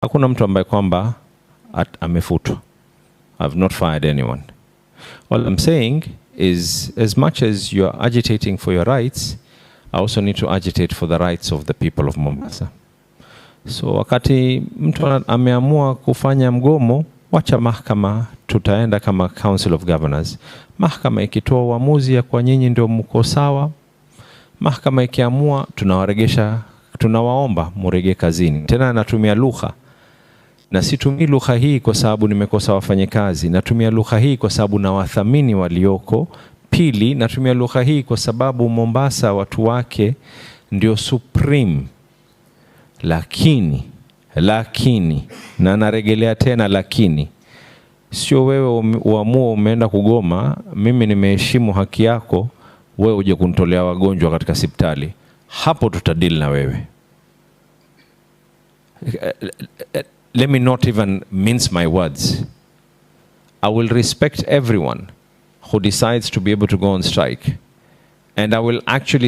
Hakuna mtu ambaye kwamba amefutwa. I've not fired anyone. All I'm saying is, as much as you're agitating for your rights, I also need to agitate for the rights of the people of Mombasa. So wakati mtu ameamua kufanya mgomo, wacha mahakama, tutaenda kama Council of Governors. Mahakama ikitoa uamuzi ya kwa nyinyi ndio mko sawa, mahakama ikiamua tunawaregesha, tunawaomba murejee kazini. Tena natumia lugha, na situmii lugha hii kwa sababu nimekosa wafanyakazi, natumia lugha hii kwa sababu na wathamini walioko. Pili, natumia lugha hii kwa sababu Mombasa watu wake ndio supreme. Lakini na narejelea tena, lakini sio wewe uamua umeenda kugoma, mimi nimeheshimu haki yako, wewe uje kunitolea wagonjwa katika hospitali. Hapo tutadili na wewe. Let me not even mince my words. I will respect everyone who decides to be able to go on strike, and I will actually